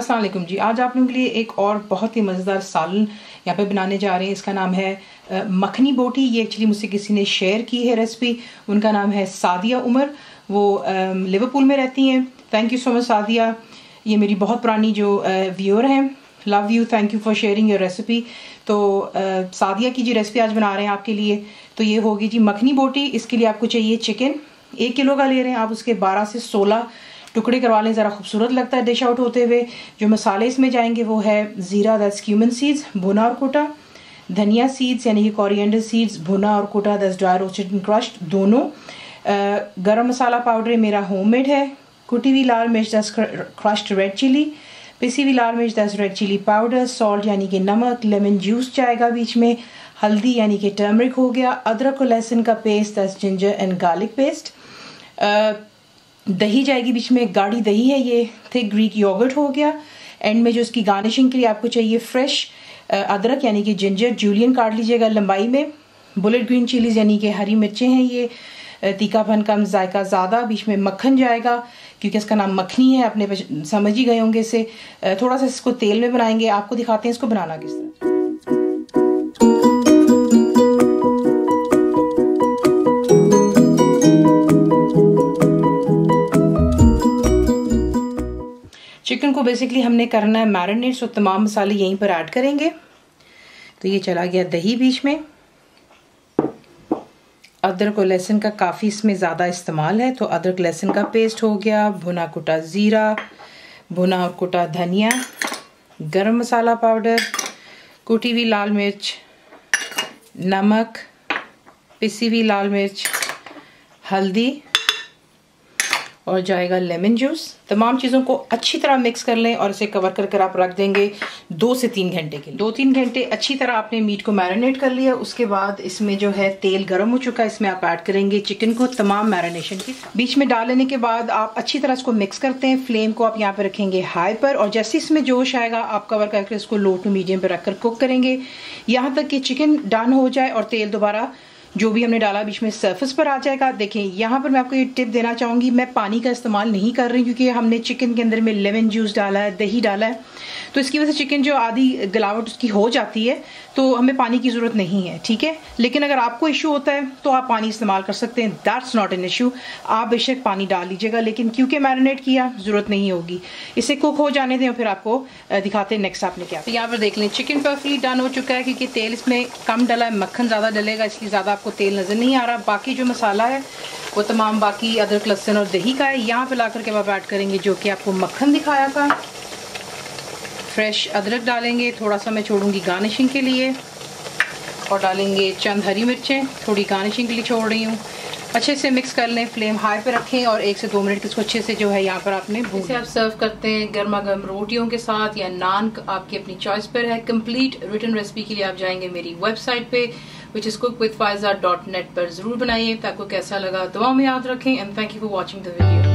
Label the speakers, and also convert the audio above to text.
Speaker 1: अस्सलाम वालेकुम जी। आज आप लोगों के लिए एक और बहुत ही मज़ेदार सालन यहाँ पे बनाने जा रहे हैं। इसका नाम है मखनी बोटी। ये एक्चुअली मुझसे किसी ने शेयर की है रेसिपी। उनका नाम है सादिया उमर, वो लिवरपूल में रहती हैं। Thank you so much Sadia, ये मेरी बहुत पुरानी जो व्यूअर हैं। Love you, thank you for sharing your recipe. तो सादिया की जो रेसिपी आज बना रहे हैं आपके लिए, तो ये होगी जी मखनी बोटी। इसके लिए आपको चाहिए चिकन 1 किलो का ले रहे हैं आप, उसके 12 से 16 टुकड़े करवा लें, ज़रा खूबसूरत लगता है डिश आउट होते हुए। जो मसाले इसमें जाएंगे वो है ज़ीरा, दैट्स क्यूमिन सीड्स भुना और कुटा, धनिया सीड्स यानी कि कोरिएंडर सीड्स भुना और कुटा, that's dry roasted and crushed दोनों। गरम मसाला पाउडर मेरा होममेड है, कुटी हुई लाल मिर्च, दैट्स क्रश्ड रेड चिली, पिसी हुई लाल मिर्च, that's red chilli powder, salt यानी कि नमक, लेमन जूस जाएगा बीच में, हल्दी यानी कि टर्मरिक हो गया, अदरक और लहसुन का paste, that's ginger and garlic paste, दही जाएगी बीच में, गाढ़ी दही है ये, थिक ग्रीक योगर्ट हो गया। एंड में जो इसकी गार्निशिंग के लिए आपको चाहिए फ्रेश अदरक यानी कि जिंजर, जूलियन काट लीजिएगा लंबाई में, बुलेट ग्रीन चिलीज यानी कि हरी मिर्चें हैं ये, तीखापन कम, जायका ज़्यादा, बीच में मक्खन जाएगा क्योंकि इसका नाम मखनी है, अपने समझ ही गए होंगे इसे। थोड़ा सा इसको तेल में बनाएंगे, आपको दिखाते हैं इसको बनाना किस तरह। चिकन को बेसिकली हमने करना है मैरिनेट, सो तमाम मसाले यहीं पर ऐड करेंगे। तो ये चला गया दही बीच में, अदरक और लहसुन का काफ़ी इसमें ज़्यादा इस्तेमाल है, तो अदरक लहसुन का पेस्ट हो गया, भुना कुटा ज़ीरा, भुना और कुटा धनिया, गरम मसाला पाउडर, कुटी हुई लाल मिर्च, नमक, पिसी हुई लाल मिर्च, हल्दी और जाएगा लेमन जूस। तमाम चीज़ों को अच्छी तरह मिक्स कर लें और इसे कवर कर आप रख देंगे 2 से 3 घंटे के लिए। 2-3 घंटे अच्छी तरह आपने मीट को मैरिनेट कर लिया। उसके बाद इसमें जो है तेल गर्म हो चुका है, इसमें आप ऐड करेंगे चिकन को तमाम मैरिनेशन की। बीच में डाल लेने के बाद आप अच्छी तरह इसको मिक्स करते हैं। फ्लेम को आप यहाँ पे रखेंगे हाई पर, और जैसे इसमें जोश आएगा आप कवर करके इसको लो टू मीडियम पर रखकर कुक करेंगे यहाँ तक कि चिकन डन हो जाए और तेल दोबारा जो भी हमने डाला बीच में सरफेस पर आ जाएगा। देखें यहाँ पर मैं आपको ये टिप देना चाहूँगी, मैं पानी का इस्तेमाल नहीं कर रही क्योंकि हमने चिकन के अंदर में लेमन जूस डाला है, दही डाला है, तो इसकी वजह से चिकन जो आधी गलावट उसकी हो जाती है, तो हमें पानी की ज़रूरत नहीं है, ठीक है। लेकिन अगर आपको इशू होता है तो आप पानी इस्तेमाल कर सकते हैं, दैट्स नॉट एन इशू। आप बेशक पानी डाल लीजिएगा, लेकिन क्योंकि मैरिनेट किया ज़रूरत नहीं होगी। इसे कुक हो जाने दें और फिर आपको दिखाते हैं नेक्स्ट आपने क्या। तो यहाँ पर देख लें चिकन परफेक्टली डन हो चुका है क्योंकि तेल इसमें कम डला है, मक्खन ज़्यादा डलेगा इसलिए ज़्यादा आपको तेल नज़र नहीं आ रहा। बाकी जो मसाला है वो तमाम बाकी अदरक लहसुन और दही का है। यहाँ पे ला करके आप ऐड करेंगे जो कि आपको मक्खन दिखाया था, फ्रेश अदरक डालेंगे, थोड़ा सा मैं छोड़ूंगी गार्निशिंग के लिए, और डालेंगे चंद हरी मिर्चें, थोड़ी गार्निशिंग के लिए छोड़ रही हूँ। अच्छे से मिक्स कर लें, फ्लेम हाई पे रखें और 1 से 2 मिनट इसको अच्छे से जो है यहाँ पर आपने भून। इसे आप सर्व करते हैं गर्मा गर्म रोटियों के साथ या नान, आपकी अपनी चॉइस पर है। कंप्लीट रिटन रेसिपी के लिए आप जाएंगे मेरी वेबसाइट पे which is cooked with faiza.net पर जरूर बनाइए। आपको कैसा लगा दुआ में याद रखें, and thank you for watching the video.